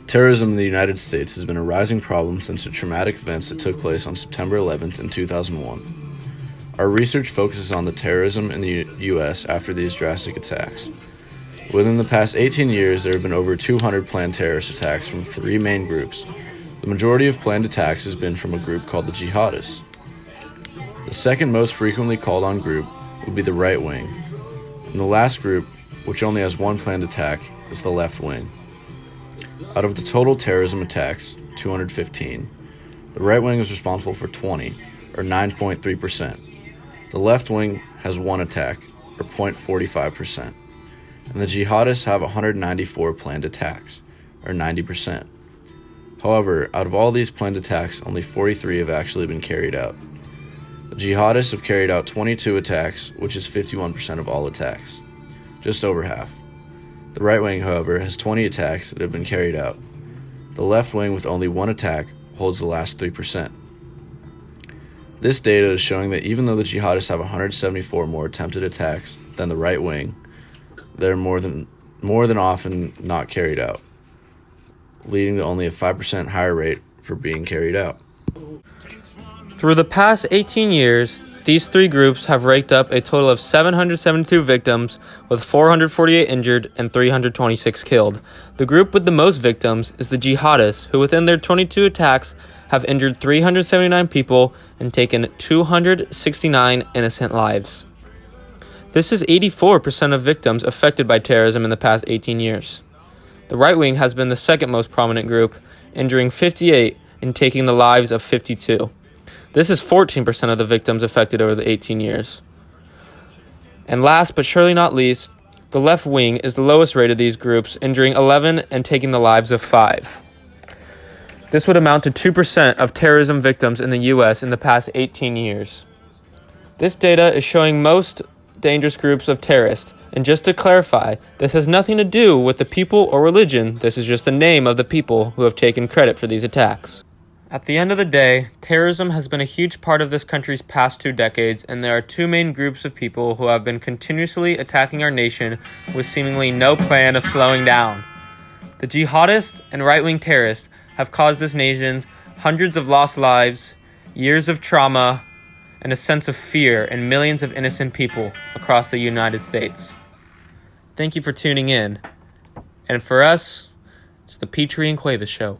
Terrorism in the United States has been a rising problem since the traumatic events that took place on September 11th in 2001. Our research focuses on the terrorism in the U.S. after these drastic attacks. Within the past 18 years, there have been over 200 planned terrorist attacks from three main groups. The majority of planned attacks has been from a group called the Jihadists. The second most frequently called on group would be the right wing, and the last group, which only has one planned attack, is the left wing. Out of the total terrorism attacks, 215, the right wing is responsible for 20, or 9.3%. The left wing has one attack, or 0.45%. And the jihadists have 194 planned attacks, or 90%. However, out of all these planned attacks, only 43 have actually been carried out. The jihadists have carried out 22 attacks, which is 51% of all attacks, just over half. The right wing, however, has 20 attacks that have been carried out. The left wing, with only one attack, holds the last 3%. This data is showing that even though the jihadists have 174 more attempted attacks than the right wing, they're more than often not carried out, leading to only a 5% higher rate for being carried out. Through the past 18 years, these three groups have raked up a total of 772 victims, with 448 injured and 326 killed. The group with the most victims is the jihadists, who within their 22 attacks have injured 379 people and taken 269 innocent lives. This is 84% of victims affected by terrorism in the past 18 years. The right wing has been the second most prominent group, injuring 58 and taking the lives of 52. This is 14% of the victims affected over the 18 years. And last but surely not least, the left wing is the lowest rated of these groups, injuring 11 and taking the lives of 5. This would amount to 2% of terrorism victims in the U.S. in the past 18 years. This data is showing most dangerous groups of terrorists. And just to clarify, this has nothing to do with the people or religion. This is just the name of the people who have taken credit for these attacks. At the end of the day, terrorism has been a huge part of this country's past 2 decades, and there are two main groups of people who have been continuously attacking our nation with seemingly no plan of slowing down. The jihadists and right-wing terrorists have caused this nation hundreds of lost lives, years of trauma, and a sense of fear in millions of innocent people across the United States. Thank you for tuning in. And for us, it's the Petrie and Cuevas Show.